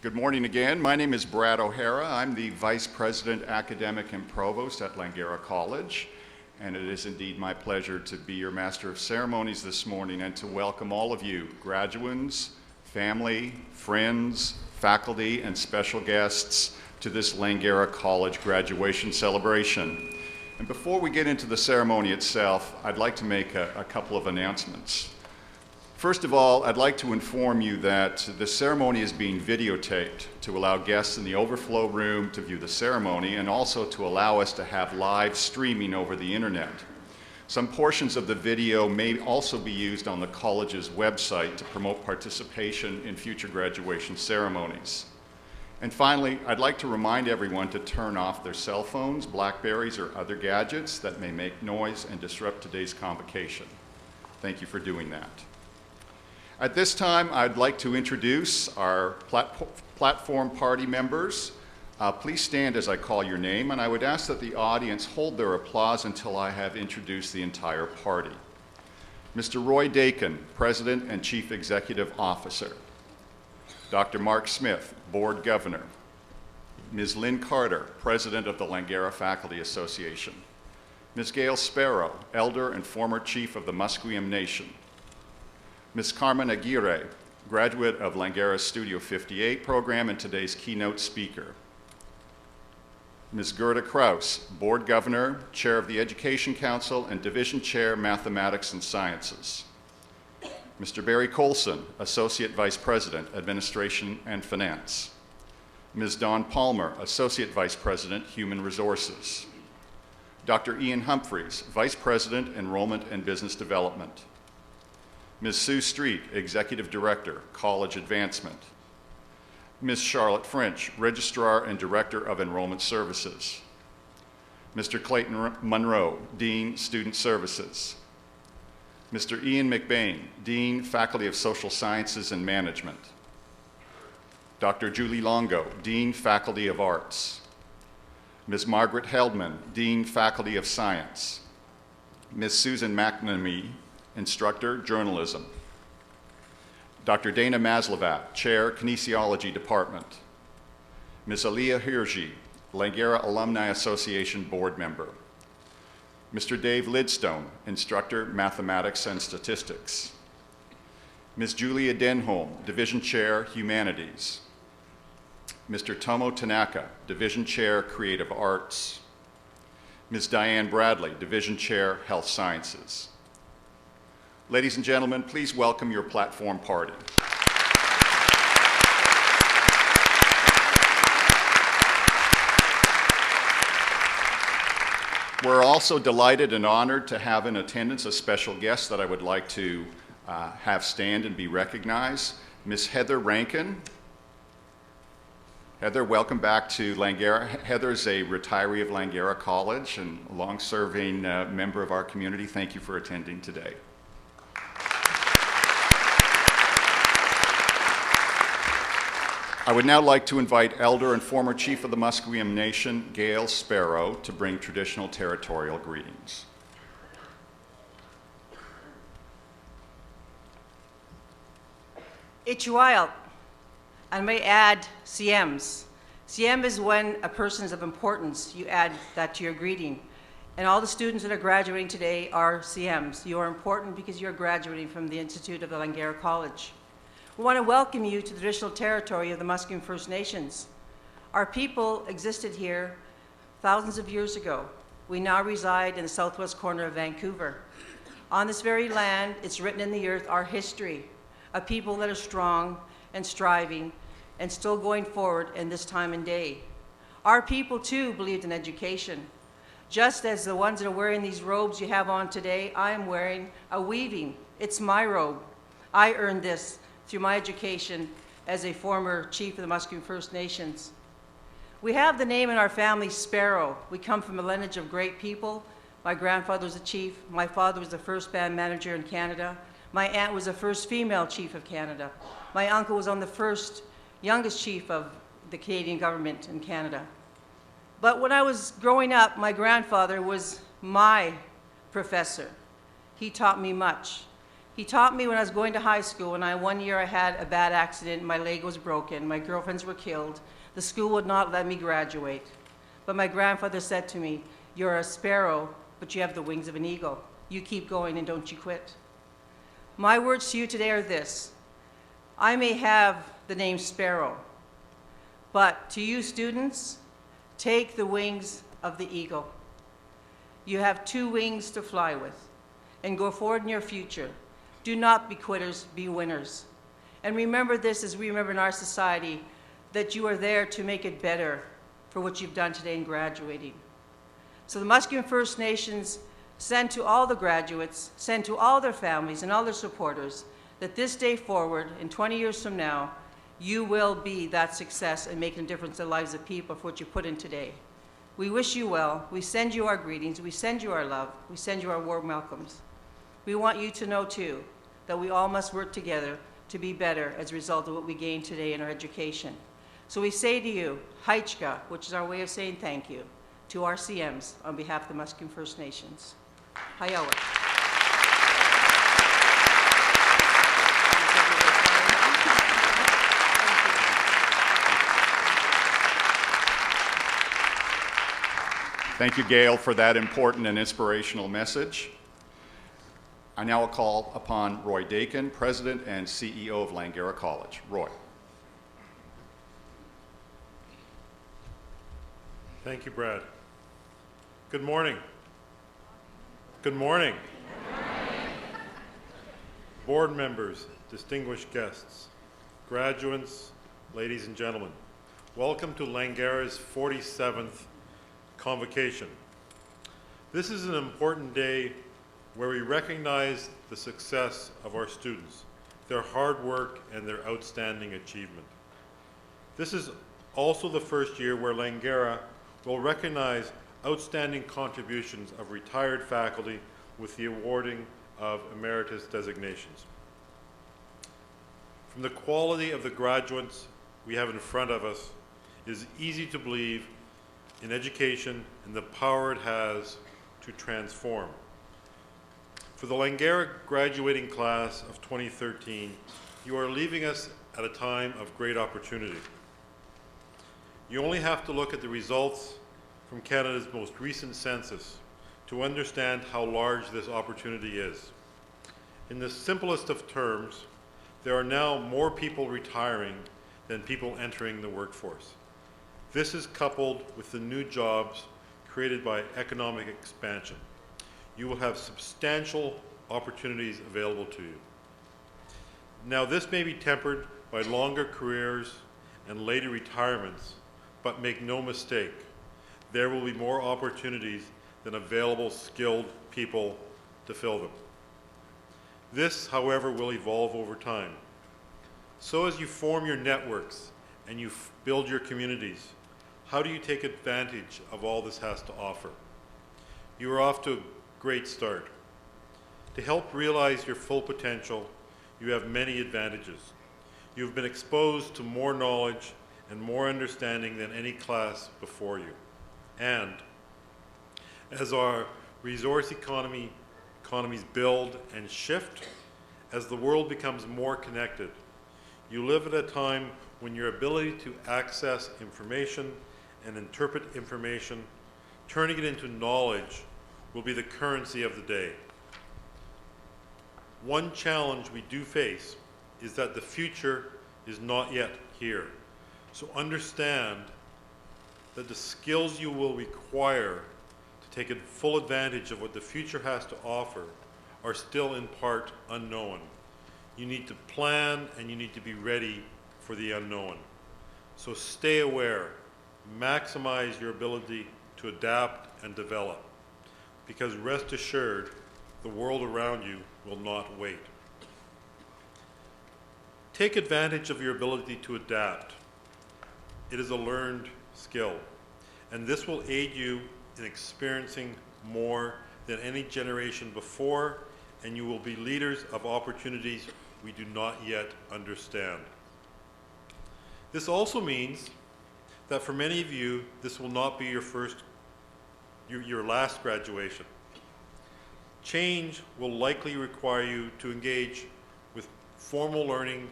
Good morning again. My name is Brad O'Hara. I'm the Vice President, Academic and Provost at Langara College, and it is indeed my pleasure to be your Master of Ceremonies this morning and to welcome all of you, graduates, family, friends, faculty, and special guests to this Langara College graduation celebration. And before we get into the ceremony itself, I'd like to make a couple of announcements. First of all, I'd like to inform you that the ceremony is being videotaped to allow guests in the overflow room to view the ceremony and also to allow us to have live streaming over the internet. Some portions of the video may also be used on the college's website to promote participation in future graduation ceremonies. And finally, I'd like to remind everyone to turn off their cell phones, Blackberries, or other gadgets that may make noise and disrupt today's convocation. Thank you for doing that. At this time, I'd like to introduce our platform party members. Please stand as I call your name, and I would ask that the audience hold their applause until I have introduced the entire party. Mr. Roy Dakin, President and Chief Executive Officer. Dr. Mark Smith, Board Governor. Ms. Lynn Carter, President of the Langara Faculty Association. Ms. Gail Sparrow, Elder and former Chief of the Musqueam Nation. Ms. Carmen Aguirre, graduate of Langara's Studio 58 program and today's keynote speaker. Ms. Gerda Kraus, Board Governor, Chair of the Education Council, and Division Chair, Mathematics and Sciences. Mr. Barry Colson, Associate Vice President, Administration and Finance. Ms. Dawn Palmer, Associate Vice President, Human Resources. Dr. Ian Humphreys, Vice President, Enrollment and Business Development. Ms. Sue Street, Executive Director, College Advancement. Ms. Charlotte French, Registrar and Director of Enrollment Services. Mr. Clayton Monroe, Dean, Student Services. Mr. Ian McBain, Dean, Faculty of Social Sciences and Management. Dr. Julie Longo, Dean, Faculty of Arts. Ms. Margaret Heldman, Dean, Faculty of Science. Ms. Susan McNamee, Instructor, Journalism. Dr. Dana Maslovat, Chair, Kinesiology Department. Ms. Aliyah Hirji, Langara Alumni Association Board Member. Mr. Dave Lidstone, Instructor, Mathematics and Statistics. Ms. Julia Denholm, Division Chair, Humanities. Mr. Tomo Tanaka, Division Chair, Creative Arts. Ms. Diane Bradley, Division Chair, Health Sciences. Ladies and gentlemen, please welcome your platform party. We're also delighted and honored to have in attendance a special guest that I would like to have stand and be recognized, Ms. Heather Rankin. Heather, welcome back to Langara. Heather's a retiree of Langara College and a long-serving member of our community. Thank you for attending today. I would now like to invite Elder and former Chief of the Musqueam Nation, Gail Sparrow, to bring traditional territorial greetings. Ichuayal, I may add CMs. CM is when a person is of importance. You add that to your greeting. And all the students that are graduating today are CMs. You are important because you're graduating from the Institute of the Langara College. We want to welcome you to the traditional territory of the Musqueam First Nations. Our people existed here thousands of years ago. We now reside in the southwest corner of Vancouver. On this very land, it's written in the earth, our history, a people that are strong and striving and still going forward in this time and day. Our people too believed in education. Just as the ones that are wearing these robes you have on today, I am wearing a weaving. It's my robe. I earned this through my education as a former chief of the Musqueam First Nations. We have the name in our family Sparrow. We come from a lineage of great people. My grandfather was a chief. My father was the first band manager in Canada. My aunt was the first female chief of Canada. My uncle was on the first youngest chief of the Canadian government in Canada. But when I was growing up, my grandfather was my professor. He taught me much. He taught me when I was going to high school, and one year I had a bad accident, my leg was broken, my girlfriends were killed. The school would not let me graduate. But my grandfather said to me, "You're a sparrow, but you have the wings of an eagle. You keep going and don't you quit." My words to you today are this: I may have the name Sparrow, but to you students, take the wings of the eagle. You have 2 wings to fly with, and go forward in your future. Do not be quitters, be winners. And remember this, as we remember in our society, that you are there to make it better for what you've done today in graduating. So the Musqueam First Nations send to all the graduates, send to all their families and all their supporters, that this day forward, in 20 years from now, you will be that success and making a difference in the lives of people for what you put in today. We wish you well. We send you our greetings. We send you our love. We send you our warm welcomes. We want you to know, too, that we all must work together to be better as a result of what we gained today in our education. So we say to you, Haichka, which is our way of saying thank you, to our CMs on behalf of the Musqueam First Nations. Hayawa. Thank you, Gail, for that important and inspirational message. I now call upon Roy Dakin, President and CEO of Langara College. Roy. Thank you, Brad. Good morning. Good morning. Board members, distinguished guests, graduates, ladies and gentlemen, welcome to Langara's 47th convocation. This is an important day where we recognize the success of our students, their hard work, and their outstanding achievement. This is also the first year where Langara will recognize outstanding contributions of retired faculty with the awarding of emeritus designations. From the quality of the graduates we have in front of us, it is easy to believe in education and the power it has to transform. For the Langara graduating class of 2013, you are leaving us at a time of great opportunity. You only have to look at the results from Canada's most recent census to understand how large this opportunity is. In the simplest of terms, there are now more people retiring than people entering the workforce. This is coupled with the new jobs created by economic expansion. You will have substantial opportunities available to you. Now, this may be tempered by longer careers and later retirements, but make no mistake, there will be more opportunities than available skilled people to fill them. This, however, will evolve over time. So as you form your networks and you build your communities, how do you take advantage of all this has to offer? You are off to a great start. To help realize your full potential, you have many advantages. You've been exposed to more knowledge and more understanding than any class before you. And as our resource economies build and shift, as the world becomes more connected, you live at a time when your ability to access information and interpret information, turning it into knowledge, will be the currency of the day. One challenge we do face is that the future is not yet here. So understand that the skills you will require to take full advantage of what the future has to offer are still in part unknown. You need to plan and you need to be ready for the unknown. So stay aware, maximize your ability to adapt and develop, because rest assured, the world around you will not wait. Take advantage of your ability to adapt. It is a learned skill, and this will aid you in experiencing more than any generation before, and you will be leaders of opportunities we do not yet understand. This also means that for many of you, this will not be your last graduation. Change will likely require you to engage with formal learning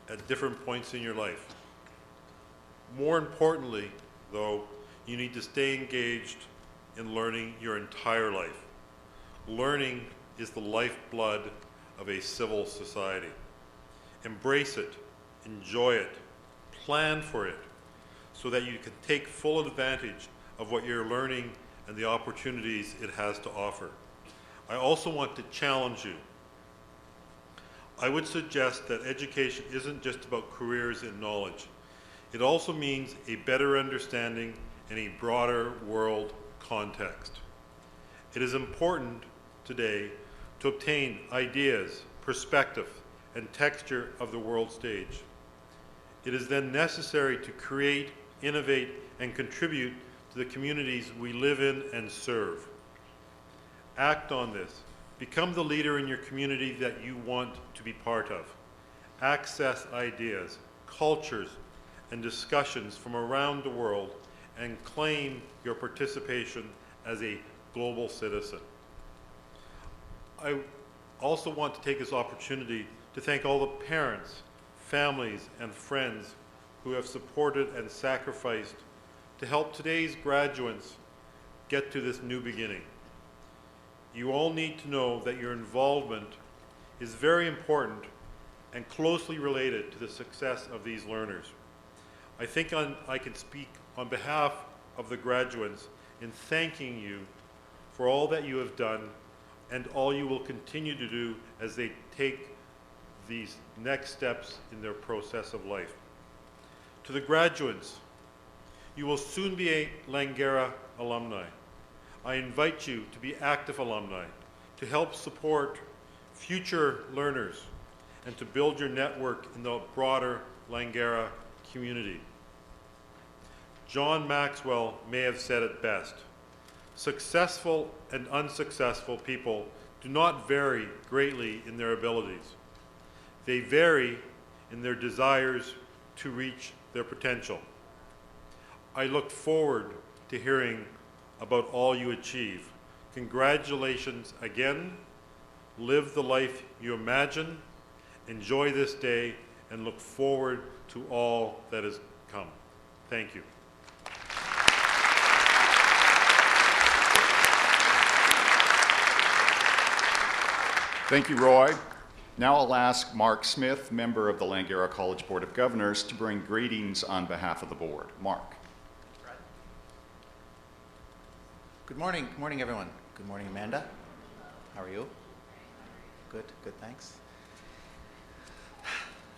at different points in your life. More importantly, though, you need to stay engaged in learning your entire life. Learning is the lifeblood of a civil society. Embrace it, enjoy it, plan for it, so that you can take full advantage of what you're learning and the opportunities it has to offer. I also want to challenge you. I would suggest that education isn't just about careers and knowledge. It also means a better understanding in a broader world context. It is important today to obtain ideas, perspective, and texture of the world stage. It is then necessary to create, innovate, and contribute to the communities we live in and serve. Act on this. Become the leader in your community that you want to be part of. Access ideas, cultures, and discussions from around the world and claim your participation as a global citizen. I also want to take this opportunity to thank all the parents, families, and friends who have supported and sacrificed to help today's graduates get to this new beginning. You all need to know that your involvement is very important and closely related to the success of these learners. I think I can speak on behalf of the graduates in thanking you for all that you have done and all you will continue to do as they take these next steps in their process of life. To the graduates, you will soon be a Langara alumni. I invite you to be active alumni, to help support future learners, and to build your network in the broader Langara community. John Maxwell may have said it best. Successful and unsuccessful people do not vary greatly in their abilities. They vary in their desires to reach their potential. I look forward to hearing about all you achieve. Congratulations again. Live the life you imagine. Enjoy this day and look forward to all that is come. Thank you. Thank you, Roy. Now I'll ask Mark Smith, member of the Langara College Board of Governors, to bring greetings on behalf of the board. Mark. Good morning. Good morning, everyone. Good morning, Amanda. How are you? Good, thanks.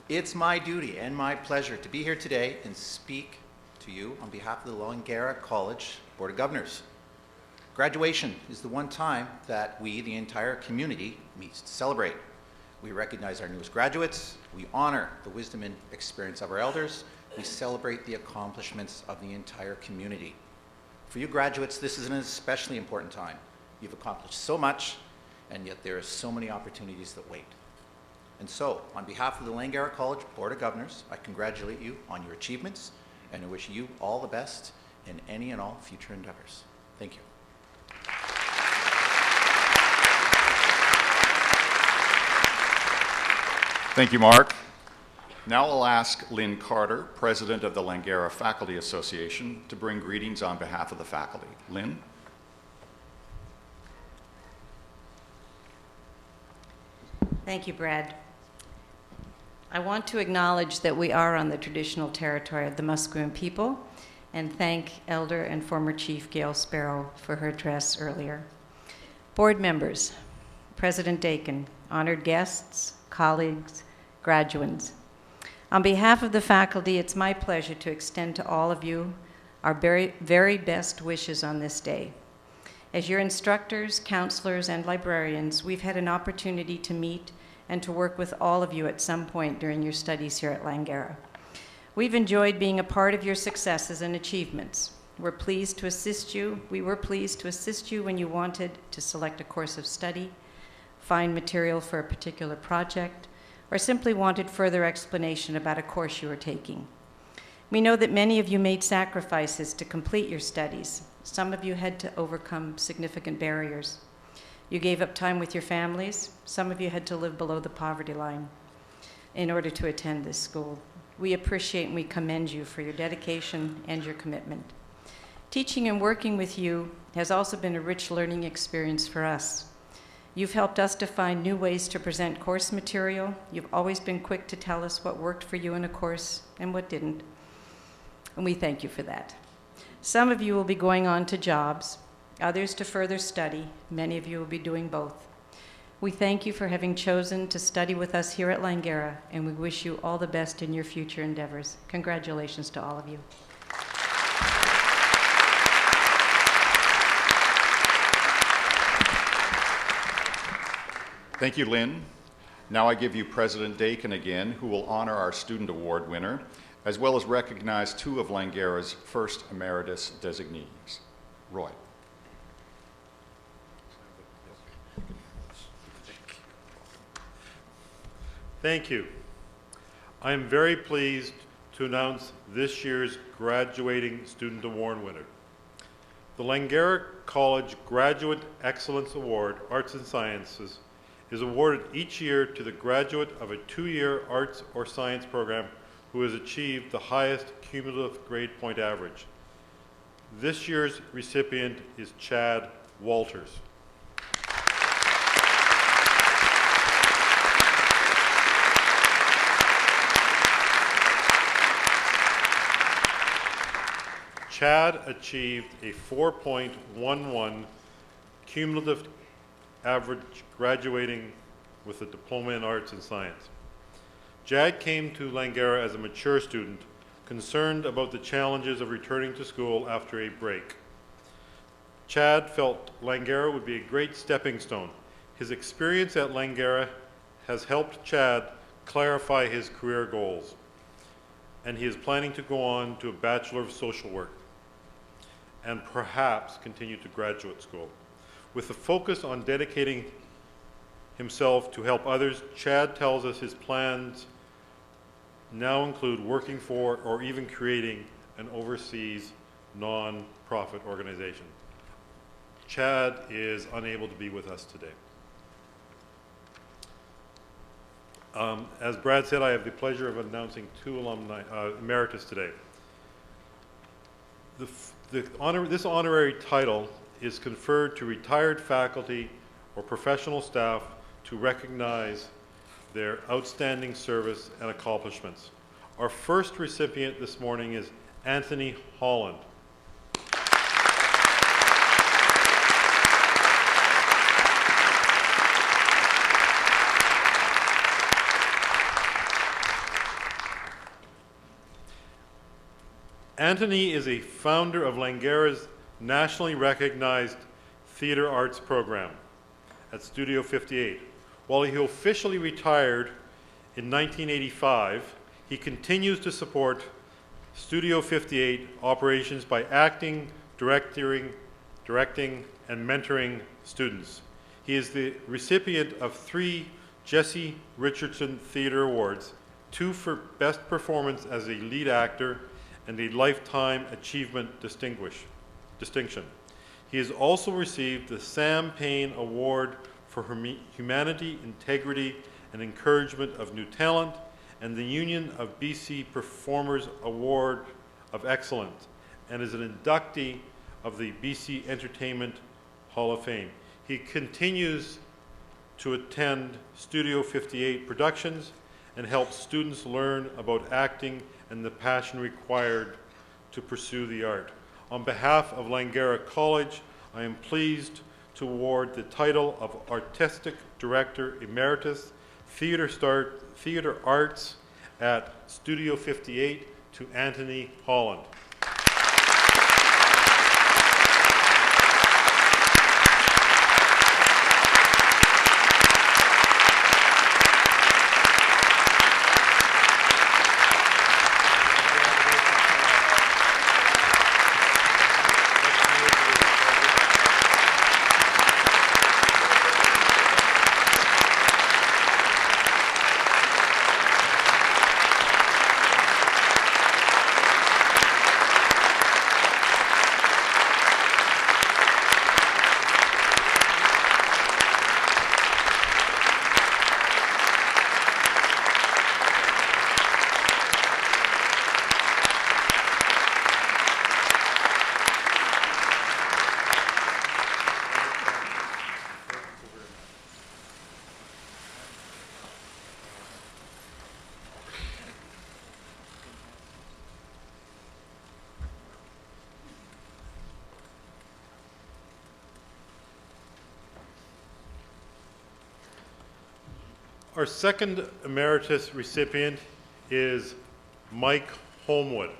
It's my duty and my pleasure to be here today and speak to you on behalf of the Langara College Board of Governors. Graduation is the one time that we, the entire community, meets to celebrate. We recognize our newest graduates, we honor the wisdom and experience of our elders, we celebrate the accomplishments of the entire community. For you graduates, this is an especially important time. You've accomplished so much, and yet there are so many opportunities that wait. And so, on behalf of the Langara College Board of Governors, I congratulate you on your achievements, and I wish you all the best in any and all future endeavors. Thank you. Thank you, Mark. Now I'll ask Lynn Carter, president of the Langara Faculty Association, to bring greetings on behalf of the faculty. Lynn? Thank you, Brad. I want to acknowledge that we are on the traditional territory of the Musqueam people and thank Elder and former Chief Gail Sparrow for her address earlier. Board members, President Dakin, honored guests, colleagues, graduands. On behalf of the faculty, it's my pleasure to extend to all of you our very, very best wishes on this day. As your instructors, counselors, and librarians, we've had an opportunity to meet and to work with all of you at some point during your studies here at Langara. We've enjoyed being a part of your successes and achievements. We were pleased to assist you when you wanted to select a course of study, find material for a particular project, or simply wanted further explanation about a course you were taking. We know that many of you made sacrifices to complete your studies. Some of you had to overcome significant barriers. You gave up time with your families. Some of you had to live below the poverty line in order to attend this school. We appreciate and we commend you for your dedication and your commitment. Teaching and working with you has also been a rich learning experience for us. You've helped us to find new ways to present course material. You've always been quick to tell us what worked for you in a course and what didn't. And we thank you for that. Some of you will be going on to jobs, others to further study. Many of you will be doing both. We thank you for having chosen to study with us here at Langara, and we wish you all the best in your future endeavors. Congratulations to all of you. Thank you, Lynn. Now I give you President Dakin again, who will honor our Student Award winner, as well as recognize two of Langara's first emeritus designees. Roy. Thank you. I am very pleased to announce this year's graduating Student Award winner. The Langara College Graduate Excellence Award, Arts and Sciences, is awarded each year to the graduate of a 2-year arts or science program who has achieved the highest cumulative grade point average. This year's recipient is Chad Walters. Chad achieved a 4.11 cumulative average graduating with a diploma in arts and science. Chad came to Langara as a mature student, concerned about the challenges of returning to school after a break. Chad felt Langara would be a great stepping stone. His experience at Langara has helped Chad clarify his career goals, and he is planning to go on to a Bachelor of Social Work and perhaps continue to graduate school. With a focus on dedicating himself to help others, Chad tells us his plans now include working for or even creating an overseas non-profit organization. Chad is unable to be with us today. As Brad said, I have the pleasure of announcing two alumni emeritus today. This honorary title is conferred to retired faculty or professional staff to recognize their outstanding service and accomplishments. Our first recipient this morning is Anthony Holland. Anthony is a founder of Langara's nationally recognized theater arts program at Studio 58. While he officially retired in 1985, he continues to support Studio 58 operations by acting, directing, and mentoring students. He is the recipient of 3 Jesse Richardson Theater Awards, 2 for Best Performance as a Lead Actor, and a Lifetime Achievement Distinction. He has also received the Sam Payne Award for Humanity, Integrity, and Encouragement of New Talent, and the Union of BC Performers Award of Excellence, and is an inductee of the BC Entertainment Hall of Fame. He continues to attend Studio 58 productions and helps students learn about acting and the passion required to pursue the art. On behalf of Langara College, I am pleased to award the title of Artistic Director Emeritus, Theater Arts at Studio 58 to Anthony Holland. Our second emeritus recipient is Mike Holmwood.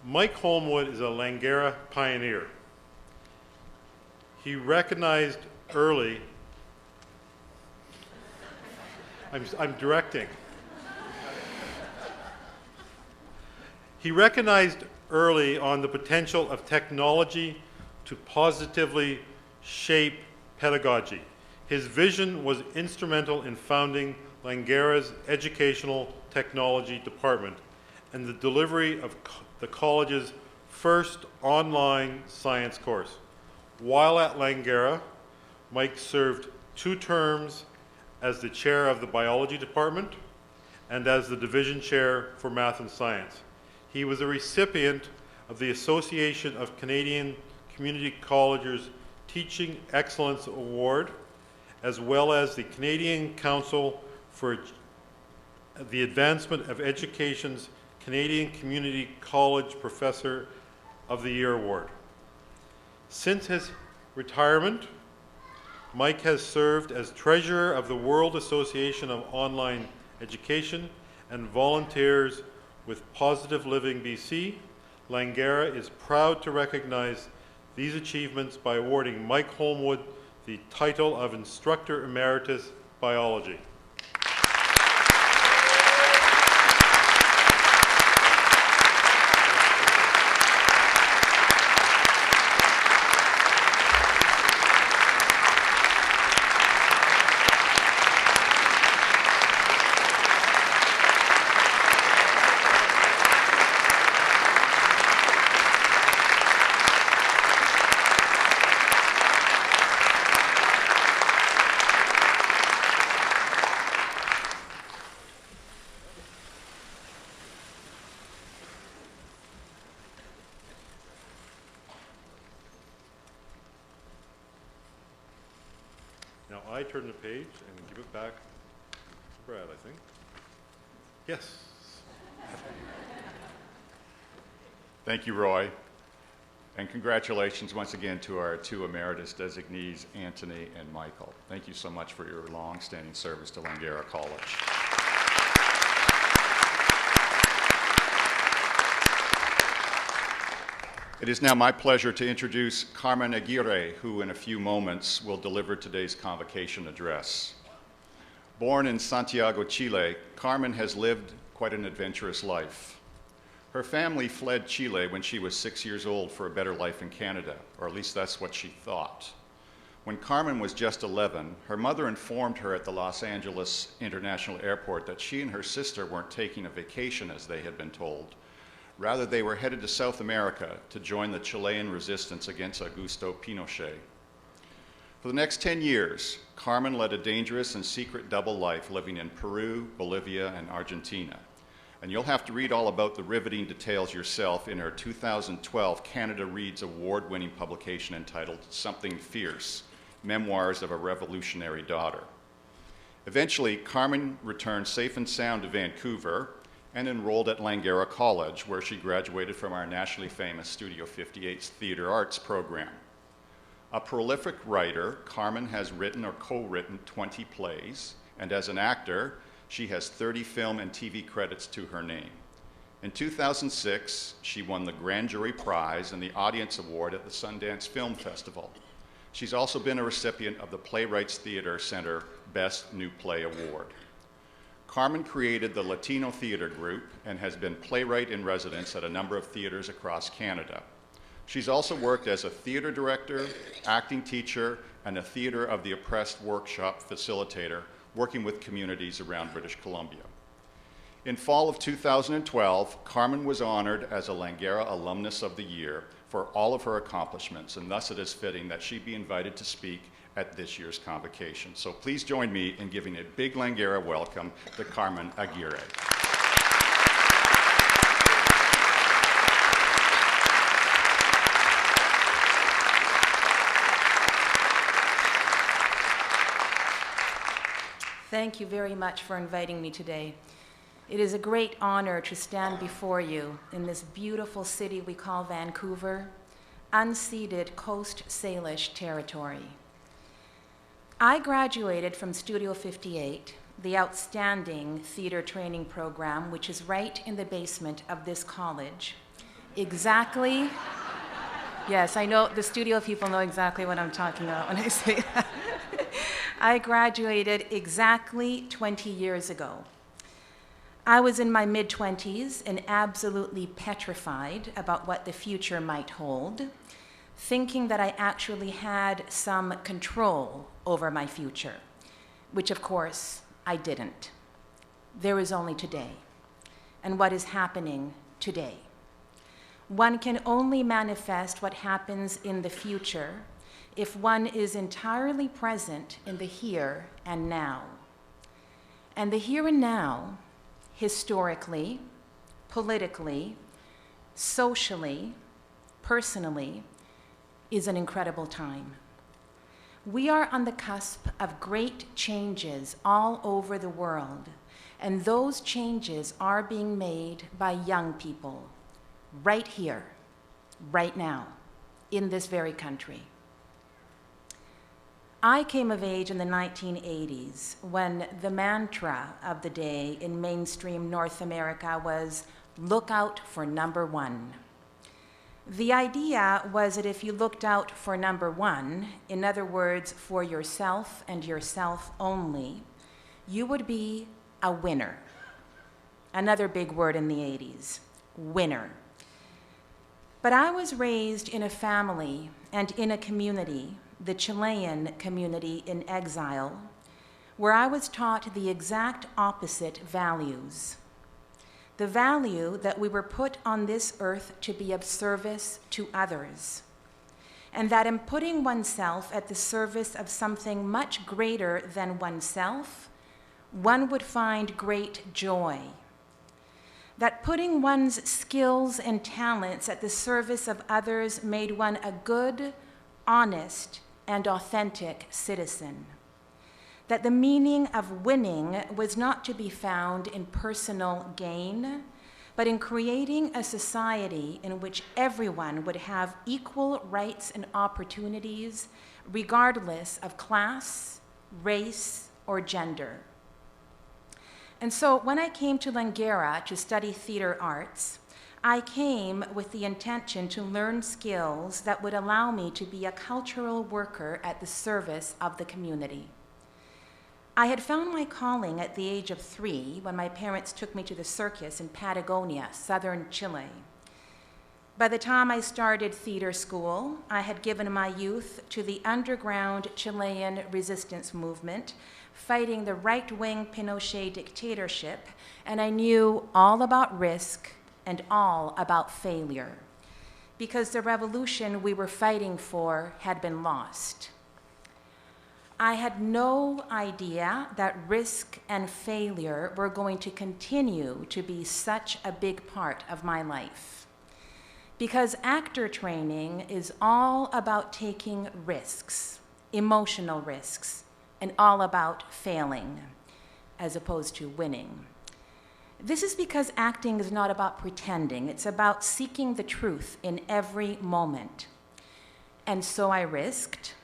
Mike Holmwood is a Langara pioneer. He recognized early, I'm directing. He recognized early on the potential of technology to positively shape pedagogy. His vision was instrumental in founding Langara's Educational Technology Department and the delivery of the college's first online science course. While at Langara, Mike served 2 terms as the chair of the biology department and as the division chair for math and science. He was a recipient of the Association of Canadian Community Colleges Teaching Excellence Award, as well as the Canadian Council for the Advancement of Education's Canadian Community College Professor of the Year Award. Since his retirement, Mike has served as treasurer of the World Association of Online Education and volunteers with Positive Living BC. Langara is proud to recognize these achievements by awarding Mike Holmwood the title of Instructor Emeritus Biology. Now I turn the page and give it back to Brad, I think. Yes. Thank you, Roy. And congratulations once again to our 2 emeritus designees, Anthony and Michael. Thank you so much for your long-standing service to Langara College. It is now my pleasure to introduce Carmen Aguirre, who in a few moments will deliver today's convocation address. Born in Santiago, Chile, Carmen has lived quite an adventurous life. Her family fled Chile when she was 6 years old for a better life in Canada, or at least that's what she thought. When Carmen was just 11, her mother informed her at the Los Angeles International Airport that she and her sister weren't taking a vacation as they had been told. Rather, they were headed to South America to join the Chilean resistance against Augusto Pinochet. For the next 10 years, Carmen led a dangerous and secret double life living in Peru, Bolivia, and Argentina. And you'll have to read all about the riveting details yourself in her 2012 Canada Reads award-winning publication entitled Something Fierce, Memoirs of a Revolutionary Daughter. Eventually, Carmen returned safe and sound to Vancouver and enrolled at Langara College, where she graduated from our nationally famous Studio 58's Theatre Arts program. A prolific writer, Carmen has written or co-written 20 plays, and as an actor, she has 30 film and TV credits to her name. In 2006, she won the Grand Jury Prize and the Audience Award at the Sundance Film Festival. She's also been a recipient of the Playwrights Theatre Center Best New Play Award. Carmen created the Latino Theatre Group and has been playwright in residence at a number of theaters across Canada. She's also worked as a theater director, acting teacher, and a Theater of the Oppressed workshop facilitator, working with communities around British Columbia. In fall of 2012, Carmen was honored as a Langara Alumnus of the Year for all of her accomplishments, and thus it is fitting that she be invited to speak at this year's convocation. So please join me in giving a big Langara welcome to Carmen Aguirre. Thank you very much for inviting me today. It is a great honor to stand before you in this beautiful city we call Vancouver, unceded Coast Salish territory. I graduated from Studio 58, the outstanding theater training program, which is right in the basement of this college. Exactly, yes, I know the studio people know exactly what I'm talking about when I say that. I graduated exactly 20 years ago. I was in my mid-20s and absolutely petrified about what the future might hold, thinking that I actually had some control over my future, which of course I didn't. There is only today, and what is happening today. One can only manifest what happens in the future if one is entirely present in the here and now. And the here and now, historically, politically, socially, personally, is an incredible time. We are on the cusp of great changes all over the world, and those changes are being made by young people, right here, right now, in this very country. I came of age in the 1980s when the mantra of the day in mainstream North America was, "Look out for number one." The idea was that if you looked out for number one, in other words, for yourself and yourself only, you would be a winner. Another big word in the 80s, winner. But I was raised in a family and in a community, the Chilean community in exile, where I was taught the exact opposite values. The value that we were put on this earth to be of service to others, and that in putting oneself at the service of something much greater than oneself, one would find great joy. That putting one's skills and talents at the service of others made one a good, honest, and authentic citizen. That the meaning of winning was not to be found in personal gain, but in creating a society in which everyone would have equal rights and opportunities, regardless of class, race, or gender. And so when I came to Langara to study theater arts, I came with the intention to learn skills that would allow me to be a cultural worker at the service of the community. I had found my calling at the age of 3 when my parents took me to the circus in Patagonia, southern Chile. By the time I started theater school, I had given my youth to the underground Chilean resistance movement, fighting the right-wing Pinochet dictatorship, and I knew all about risk and all about failure, because the revolution we were fighting for had been lost. I had no idea that risk and failure were going to continue to be such a big part of my life, because actor training is all about taking risks, emotional risks, and all about failing as opposed to winning. This is because acting is not about pretending. It's about seeking the truth in every moment. And so I risked,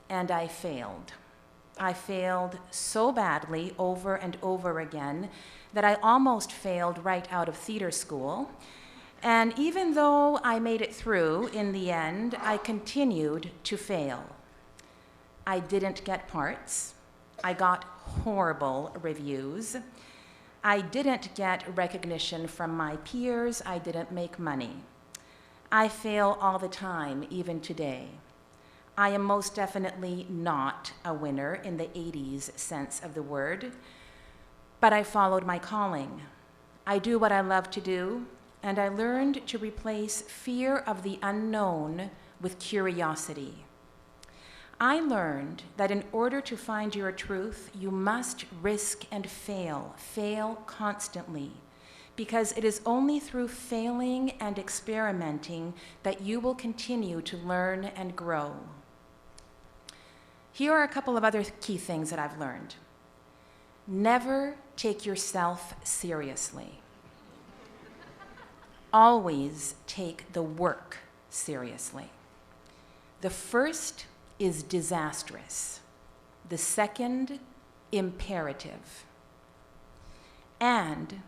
and I failed. I failed so badly over and over again that I almost failed right out of theater school. And even though I made it through in the end, I continued to fail. I didn't get parts. I got horrible reviews. I didn't get recognition from my peers. I didn't make money. I fail all the time, even today. I am most definitely not a winner in the 80s sense of the word, but I followed my calling. I do what I love to do, and I learned to replace fear of the unknown with curiosity. I learned that in order to find your truth, you must risk and fail constantly, because it is only through failing and experimenting that you will continue to learn and grow. Here are a couple of other key things that I've learned. Never take yourself seriously. Always take the work seriously. The first is disastrous. The second, imperative. And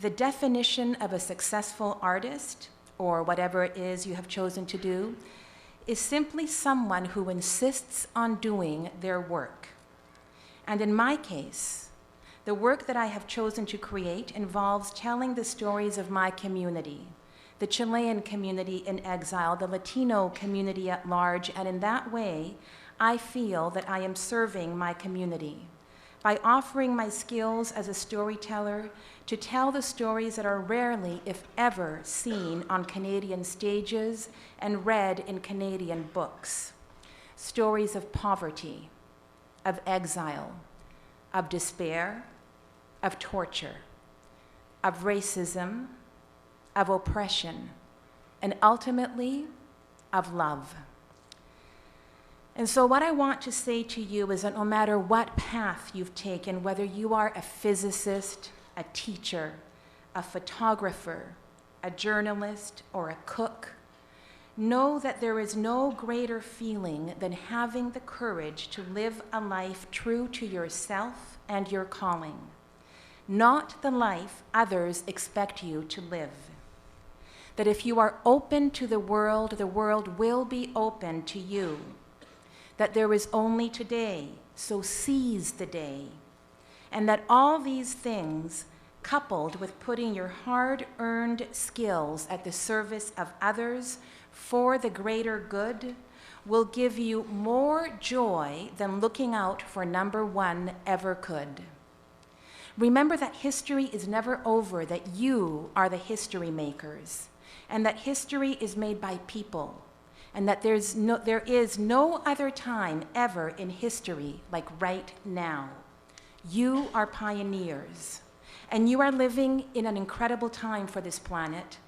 the definition of a successful artist, or whatever it is you have chosen to do, is simply someone who insists on doing their work. And in my case, the work that I have chosen to create involves telling the stories of my community, the Chilean community in exile, the Latino community at large, and in that way, I feel that I am serving my community by offering my skills as a storyteller to tell the stories that are rarely, if ever, seen on Canadian stages and read in Canadian books. Stories of poverty, of exile, of despair, of torture, of racism, of oppression, and ultimately, of love. And so what I want to say to you is that no matter what path you've taken, whether you are a physicist, a teacher, a photographer, a journalist, or a cook, know that there is no greater feeling than having the courage to live a life true to yourself and your calling, not the life others expect you to live. That if you are open to the world will be open to you. That there is only today, so seize the day. And that all these things, coupled with putting your hard-earned skills at the service of others for the greater good, will give you more joy than looking out for number one ever could. Remember that history is never over, that you are the history makers, and that history is made by people, and that there is no other time ever in history like right now. You are pioneers, and you are living in an incredible time for this planet,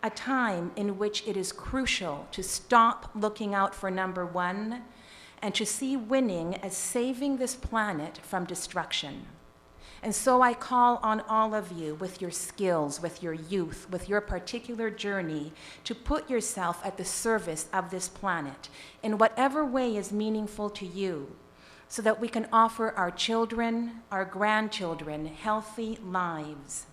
a time in which it is crucial to stop looking out for number one and to see winning as saving this planet from destruction. And so I call on all of you with your skills, with your youth, with your particular journey, to put yourself at the service of this planet in whatever way is meaningful to you, so that we can offer our children, our grandchildren, healthy lives.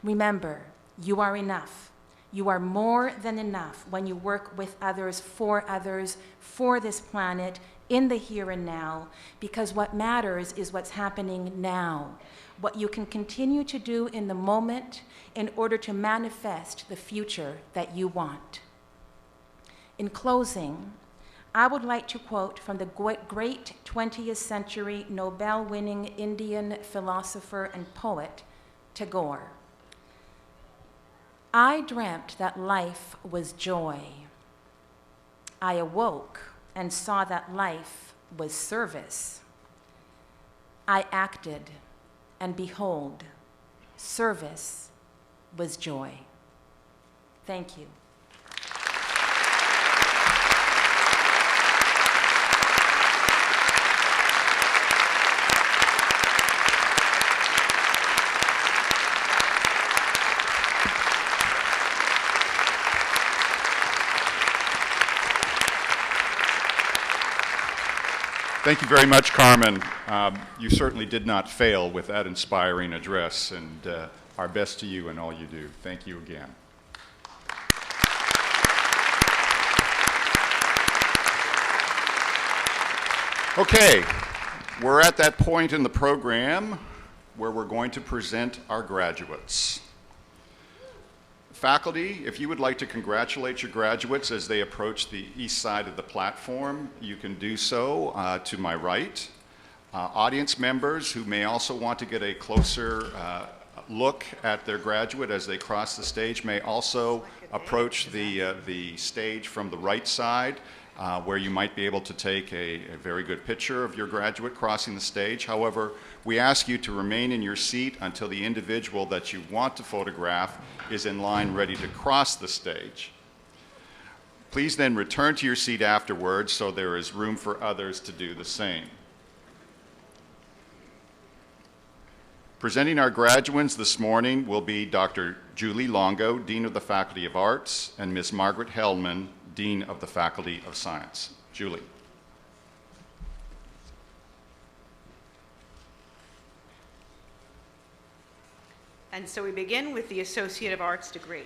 Remember, you are enough. You are more than enough when you work with others, for this planet, in the here and now, because what matters is what's happening now, what you can continue to do in the moment in order to manifest the future that you want. In closing, I would like to quote from the great 20th century Nobel-winning Indian philosopher and poet, Tagore. I dreamt that life was joy. I awoke and saw that life was service. I acted, and behold, service was joy. Thank you. Thank you very much, Carmen. You certainly did not fail with that inspiring address, and our best to you in all you do. Thank you again. Okay, we're at that point in the program where we're going to present our graduates. Faculty, if you would like to congratulate your graduates as they approach the east side of the platform, you can do so to my right. Audience members who may also want to get a closer look at their graduate as they cross the stage may also approach the stage from the right side, where you might be able to take a very good picture of your graduate crossing the stage. However, we ask you to remain in your seat until the individual that you want to photograph is in line ready to cross the stage. Please then return to your seat afterwards so there is room for others to do the same. Presenting our graduates this morning will be Dr. Julie Longo, Dean of the Faculty of Arts, and Ms. Margaret Hellman, Dean of the Faculty of Science. Julie. And so we begin with the Associate of Arts degree.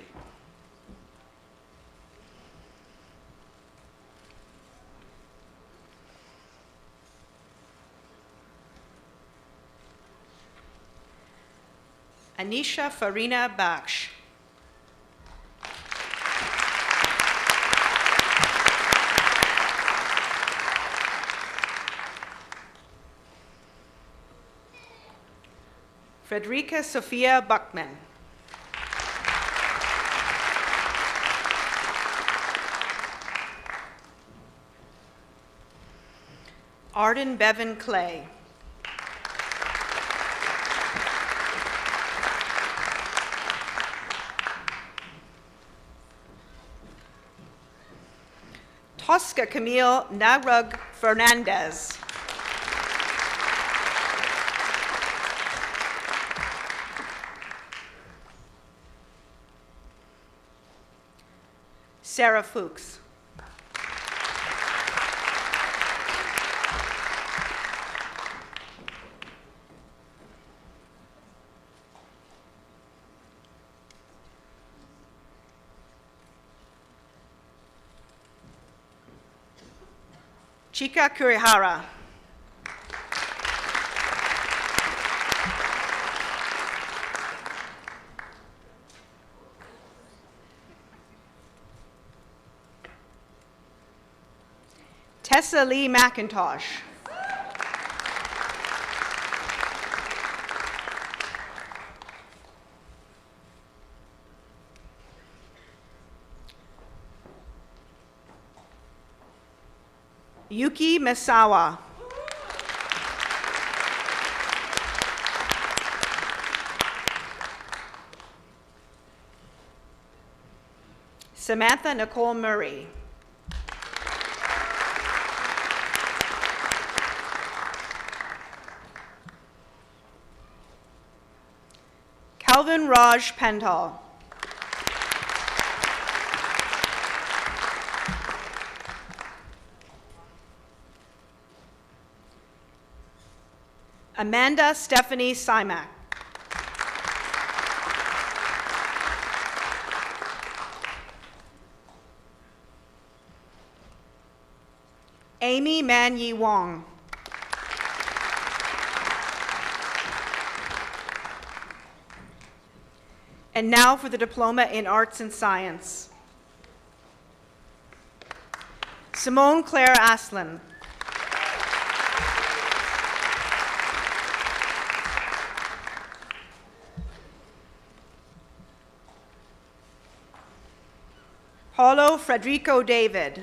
Anisha Farina Baksh. Frederica Sophia Buckman. Arden Bevan Clay. Tosca Camille Narug Fernandez. Sarah Fuchs. Chika Kurihara. Tessa Lee McIntosh. Yuki Misawa. Samantha Nicole Murray. Calvin Raj Pental. Amanda Stephanie Simak. Amy Man-Yi Wong. And now for the Diploma in Arts and Science. Simone Claire Aslan. Paulo Frederico David.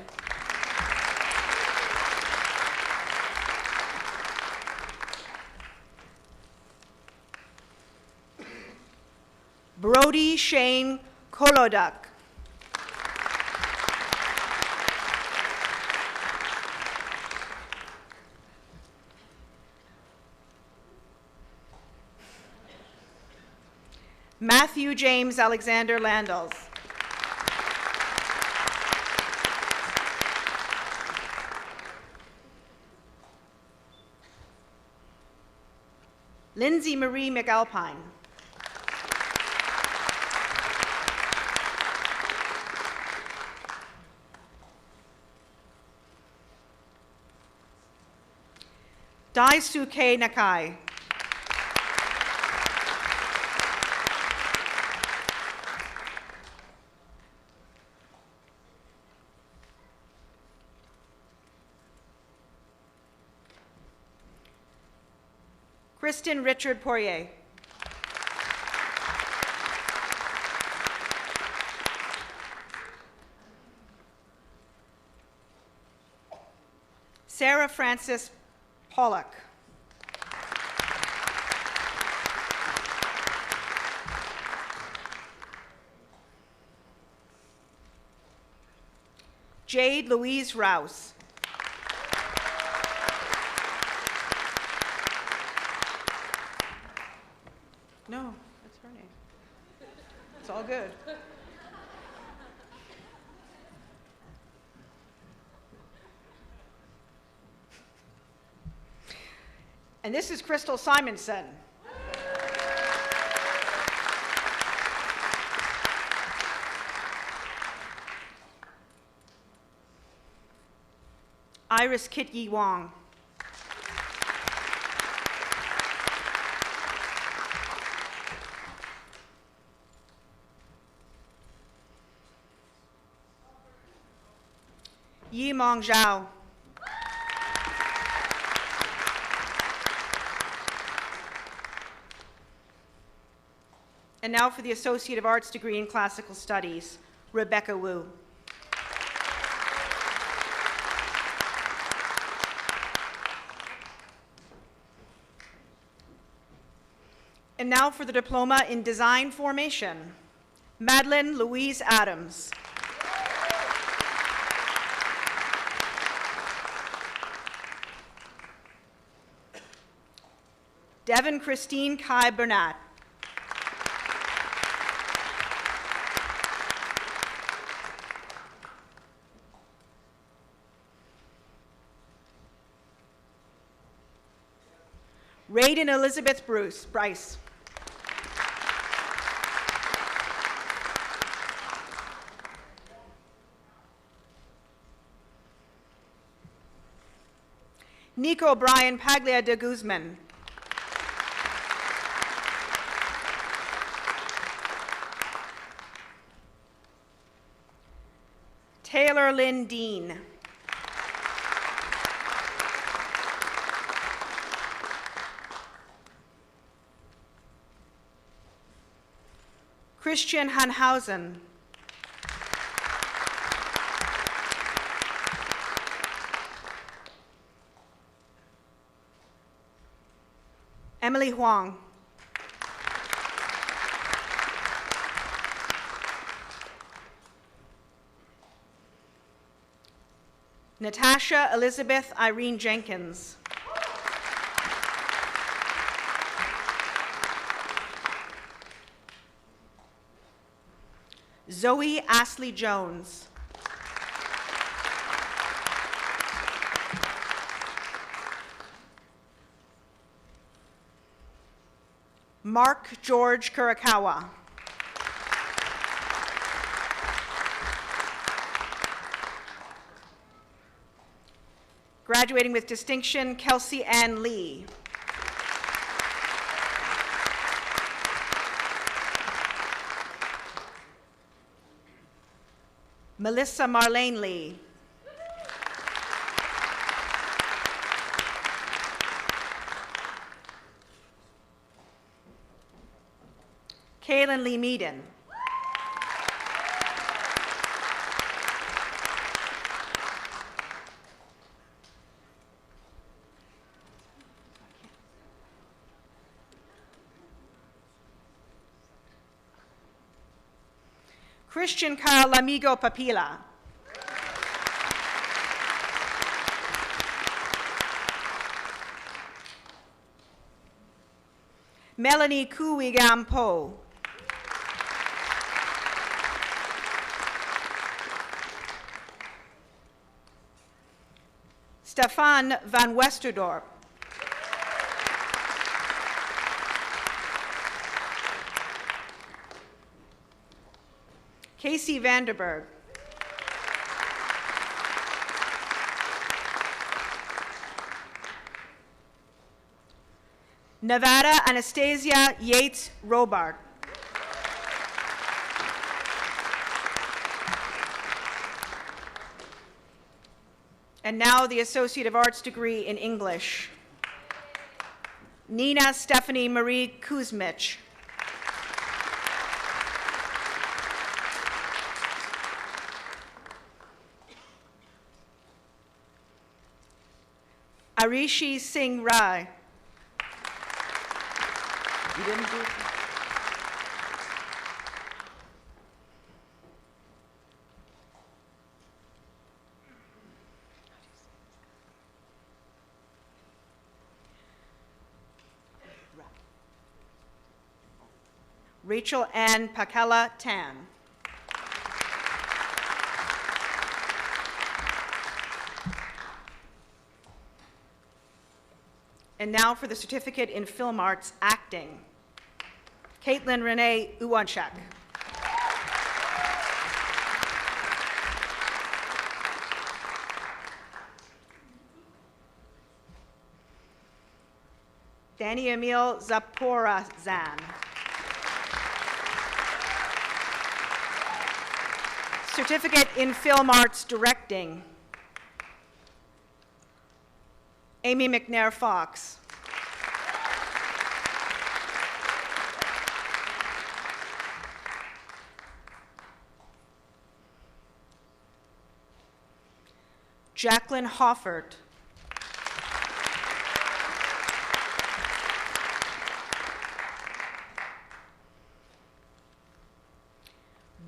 Brody Shane Kolodak. Matthew James Alexander Landals. Lindsay Marie McAlpine. Daisuke Nakai. Kristen Richard Poirier. Sarah Frances Pollock. Jade Louise Rouse. No, that's her name. It's all good. And this is Crystal Simonson. Iris Kit Yi Wong. Yi Mong Zhao. And now for the Associate of Arts degree in Classical Studies, Rebecca Wu. And now for the Diploma in Design Formation, Madeline Louise Adams. Devin Christine Kai Burnett. Raiden Elizabeth Bryce. Nico Brian Paglia de Guzman. Taylor Lynn Dean. Christian Hanhausen. Emily Huang. Natasha Elizabeth Irene Jenkins. Zoe Ashley Jones. Mark George Kurakawa. Graduating with distinction, Kelsey Ann Lee. Melissa Marlene Lee. Kaylin Lee Meaden. Christian Carl Amigo Papila. Melanie Kuigam Po. Stefan van Westerdorp. Casey Vanderberg. Nevada Anastasia Yates Robart. And now the Associate of Arts degree in English, Nina Stephanie Marie Kuzmich. Arishi Singh Rai. You didn't do it? Rachel Ann Pakela Tan. And now for the Certificate in Film Arts Acting. Caitlin Renee Uwanchek. Danny Emil Zaporazan. Certificate in Film Arts Directing. Amy McNair Fox. Jacqueline Hoffert.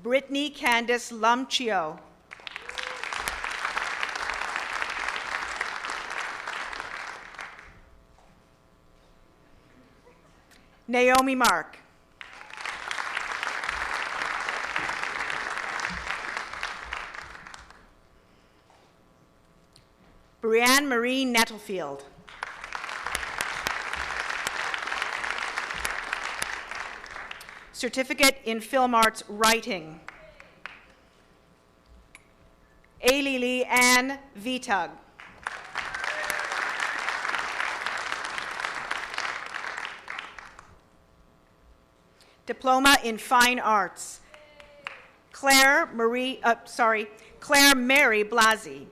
Brittany Candice Lumchio. Naomi Mark. Brianne Marie Nettlefield. Certificate in Film Arts Writing. Ailey Ann Vitug. Diploma in Fine Arts. Claire Mary Blasi.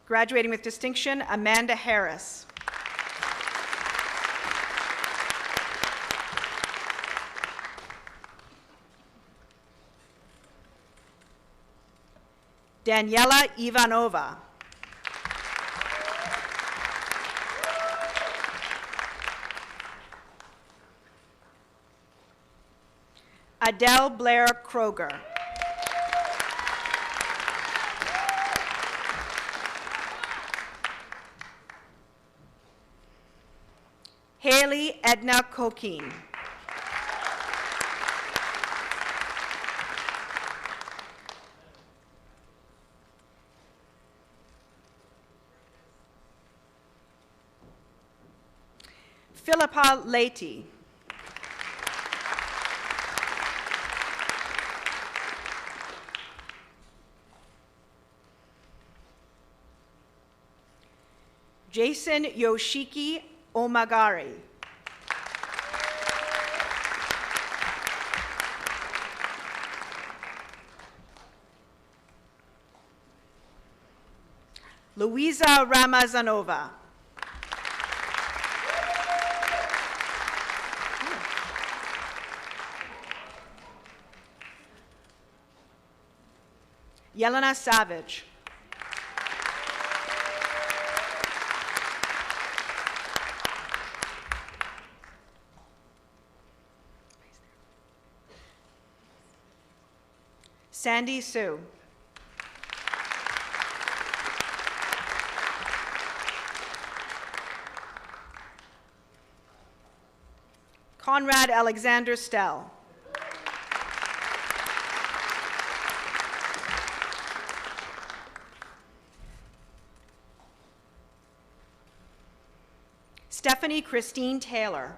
Graduating with distinction, Amanda Harris. Daniela Ivanova. Adele Blair Kroger. Haley Edna Kokeen. Philippa Leite. Jason Yoshiki Omagari. Luisa Ramazanova. Yelena Savage. Sandy Sue. Conrad Alexander Stell. Stephanie Christine Taylor.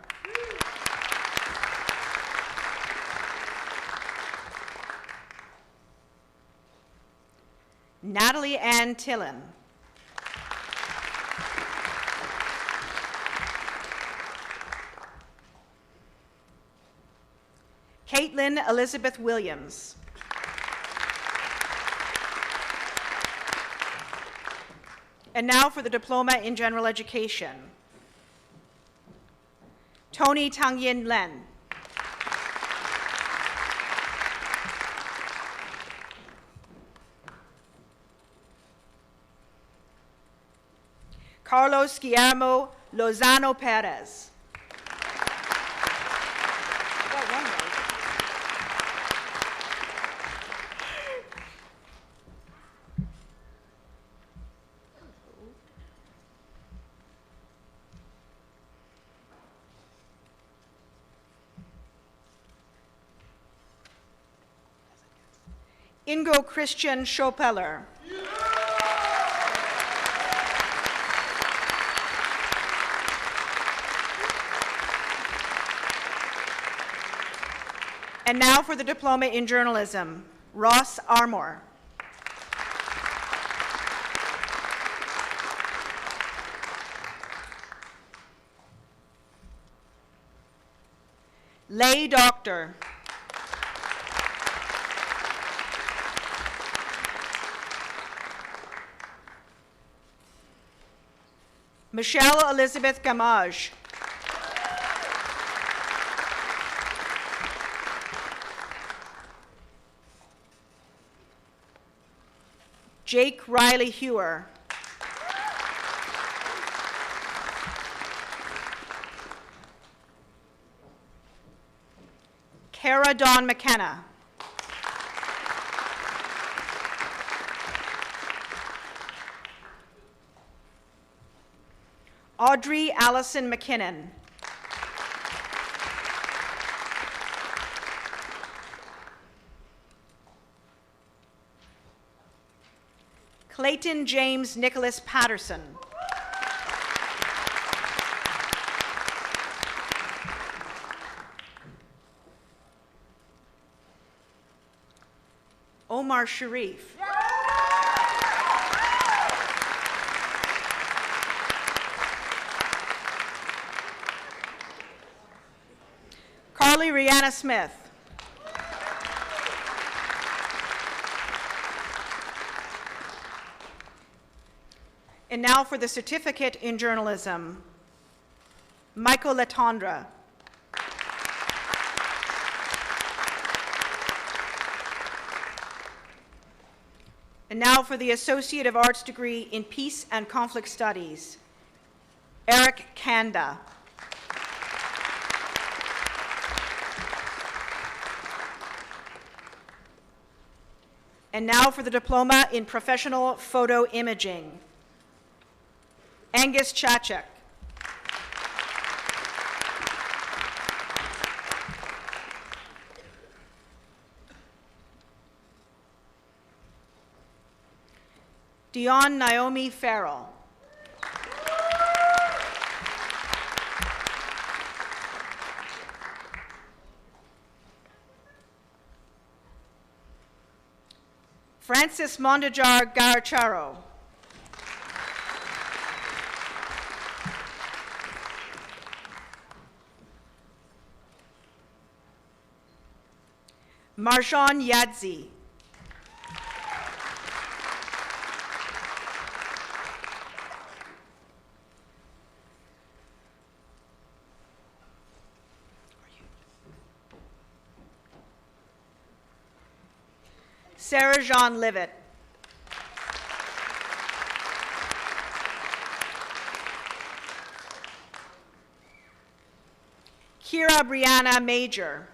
Natalie Ann Tillen. Caitlin Elizabeth Williams. And now for the Diploma in General Education. Tony Tangyin Len. Carlos Guillermo Lozano Perez. Got one right. Ingo Christian Schopeller. And now for the Diploma in Journalism, Ross Armour. Lay Doctor. Michelle Elizabeth Gamage. Jake Riley Hewer. Cara Dawn McKenna. Audrey Allison McKinnon. Clayton James Nicholas Patterson. Omar Sharif. Carly Rihanna Smith. And now for the Certificate in Journalism, Michael Letendre. And now for the Associate of Arts degree in Peace and Conflict Studies, Eric Kanda. And now for the Diploma in Professional Photo Imaging, Angus Chachek. Dion Naomi Farrell. Francis Mondejar Garacharo. Marjan Yadzi. Sarah Jean Livet. Kira Brianna Major.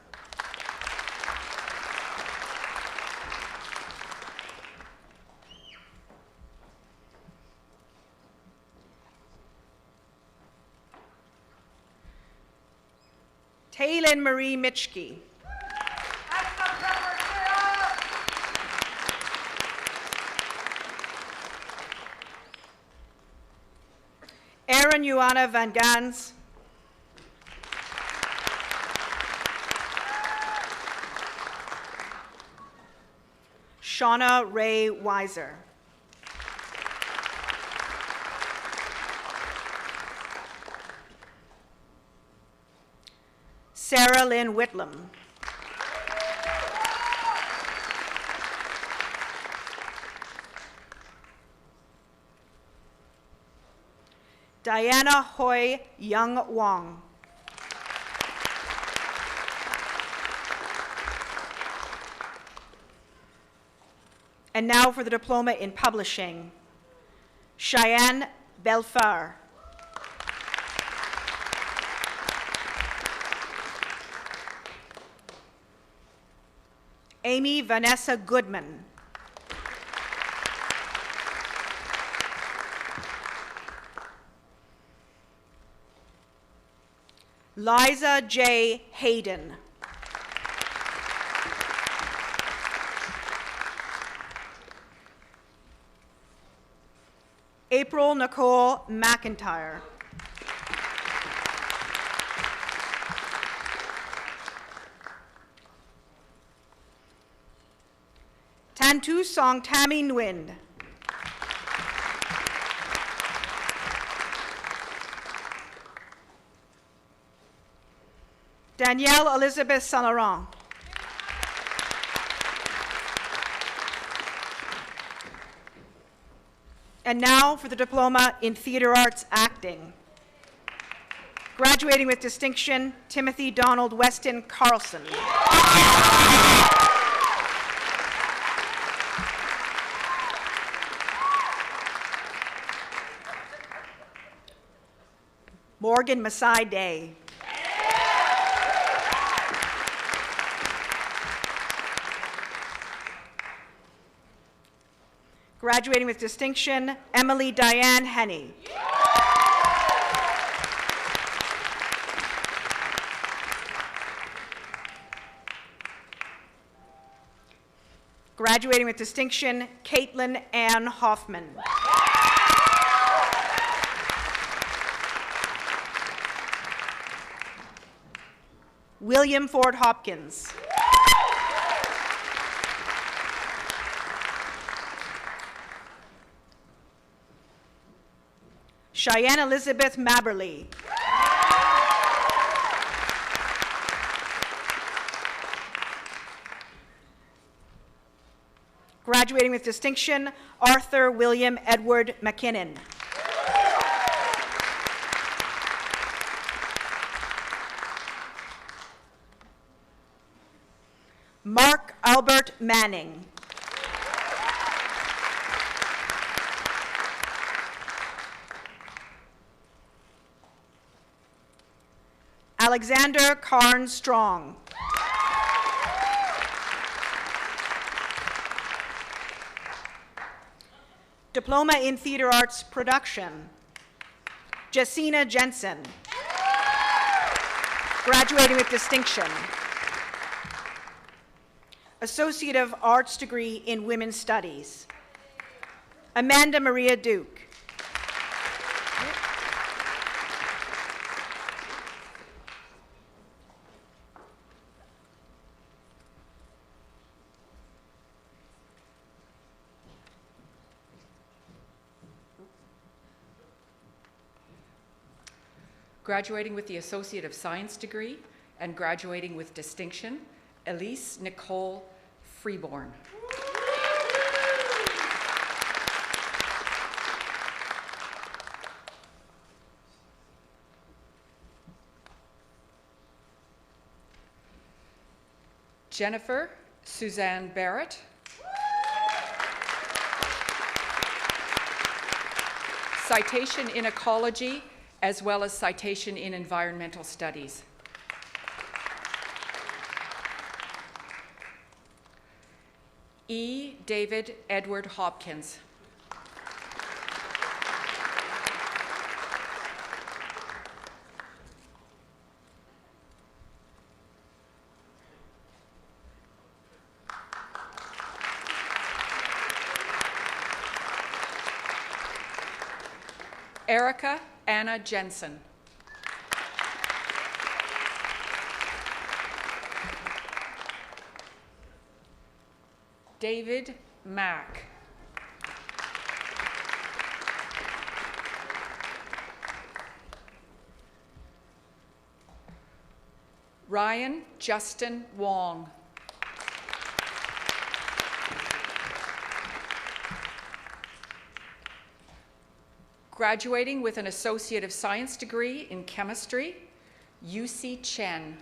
Taylin Marie Mitchke. Aaron Ioana Van Gans. Shauna Ray Weiser. Sarah Lynn Whitlam. Diana Hoi Young Wong. And now for the Diploma in Publishing, Cheyenne Belfar. Amy Vanessa Goodman. Liza J. Hayden. April Nicole McIntyre. Tantu Song Tammy Nguyen. Danielle Elizabeth Saint-Laurent. And now for the Diploma in Theater Arts Acting. Graduating with distinction, Timothy Donald Weston Carlson. Morgan Masai Day. Graduating with distinction, Emily Diane Henney. Graduating with distinction, Caitlin Ann Hoffman. William Ford Hopkins. Cheyenne Elizabeth Maberly. Graduating with distinction, Arthur William Edward McKinnon. Mark Albert Manning. Alexander Carn Strong. Diploma in Theater Arts Production, Jessina Jensen. Graduating with distinction. Associate of Arts degree in Women's Studies, Amanda Maria Duke. Graduating with the Associate of Science degree and graduating with distinction, Elise Nicole Freeborn. Jennifer Suzanne Barrett. Citation in ecology as well as citation in environmental studies. E. David Edward Hopkins. Erica Anna Jensen. David Mack. Ryan Justin Wong. Graduating with an Associate of Science degree in Chemistry, UC Chen.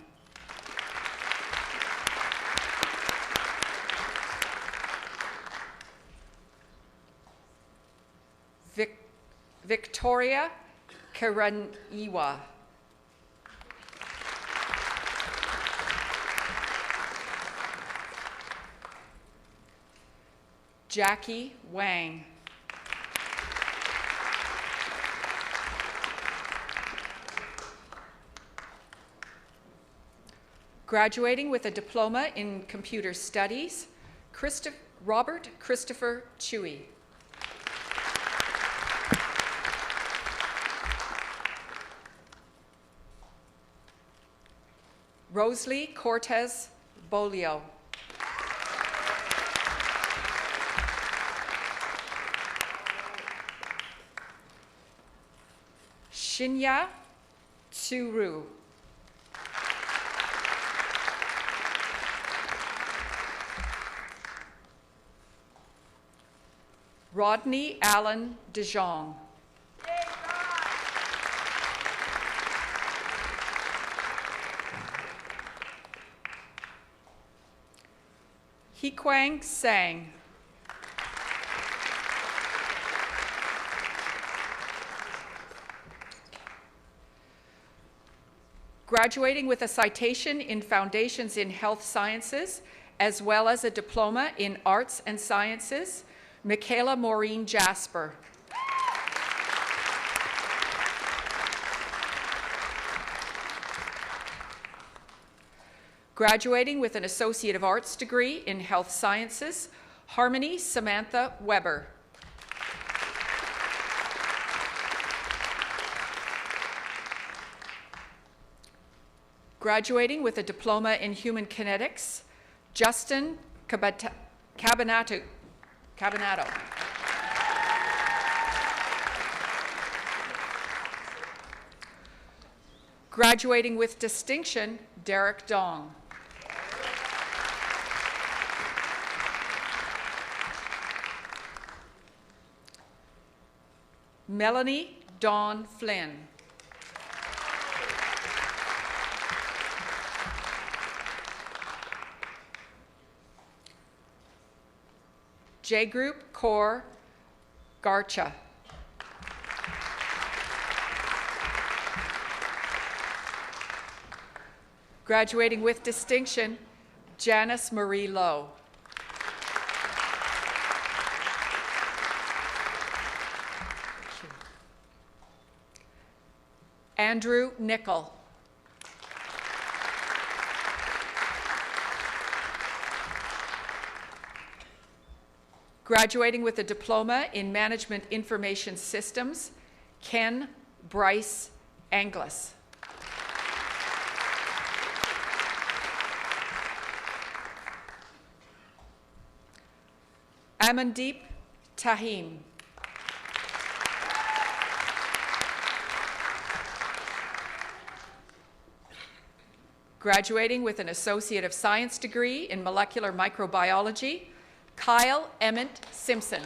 Victoria Karaniwa. Jackie Wang. Graduating with a diploma in computer studies, Robert Christopher Chewy. Rosalie Cortez Bolio. Shinya Tsuru. Rodney Allen DeJong. Hikwang Sang. Graduating with a citation in Foundations in Health Sciences, as well as a diploma in Arts and Sciences, Michaela Maureen Jasper. Graduating with an Associate of Arts degree in Health Sciences, Harmony Samantha Weber. Graduating with a diploma in Human Kinetics, Justin Cabanato. Graduating with distinction, Derek Dong. Melanie Dawn Flynn. J Group Core Garcha. Graduating with distinction, Janice Marie Lowe. Andrew Nickel. Graduating with a diploma in Management Information Systems, Ken Bryce Anglis. Amandeep Tahim. Graduating with an Associate of Science degree in Molecular Microbiology, Kyle Emmett Simpson.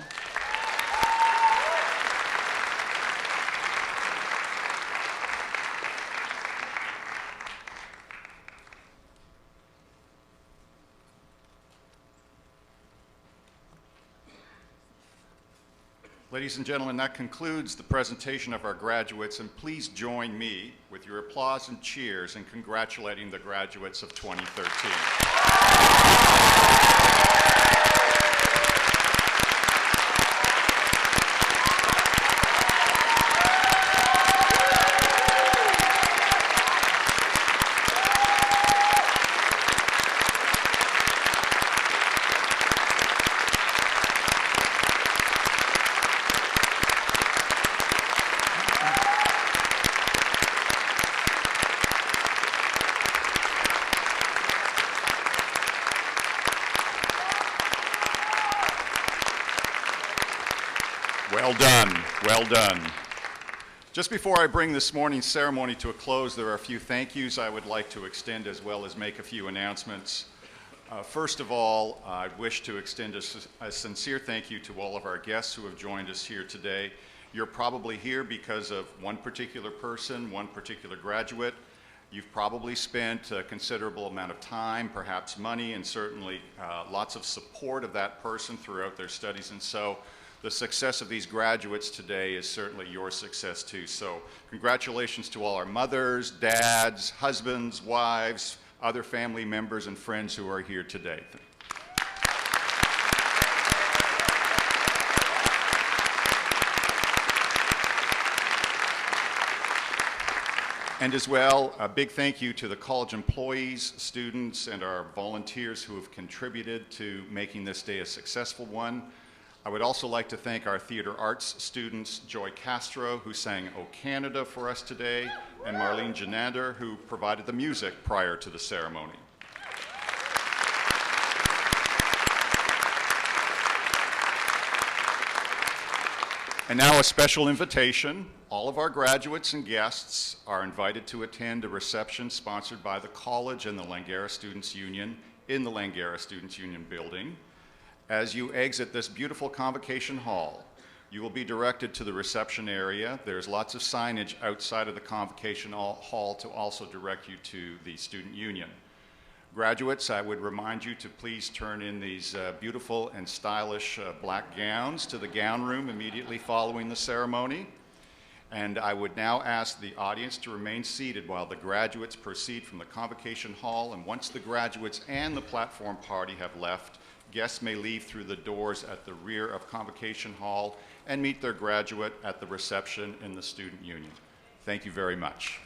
Ladies and gentlemen, that concludes the presentation of our graduates, and please join me with your applause and cheers in congratulating the graduates of 2013. Well done, well done. Just before I bring this morning's ceremony to a close, there are a few thank yous I would like to extend, as well as make a few announcements. First of all, I wish to extend a sincere thank you to all of our guests who have joined us here today. You're probably here because of one particular person, one particular graduate. You've probably spent a considerable amount of time, perhaps money, and certainly lots of support of that person throughout their studies. And so the success of these graduates today is certainly your success too. So congratulations to all our mothers, dads, husbands, wives, other family members and friends who are here today. And as well, a big thank you to the college employees, students, and our volunteers who have contributed to making this day a successful one. I would also like to thank our theater arts students, Joy Castro, who sang "O Canada" for us today, and Marlene Janander, who provided the music prior to the ceremony. And now a special invitation. All of our graduates and guests are invited to attend a reception sponsored by the college and the Langara Students' Union in the Langara Students' Union building. As you exit this beautiful convocation hall, you will be directed to the reception area. There's lots of signage outside of the convocation hall to also direct you to the student union. Graduates, I would remind you to please turn in these beautiful and stylish black gowns to the gown room immediately following the ceremony. And I would now ask the audience to remain seated while the graduates proceed from the convocation hall. And once the graduates and the platform party have left, guests may leave through the doors at the rear of convocation hall and meet their graduate at the reception in the student union. Thank you very much.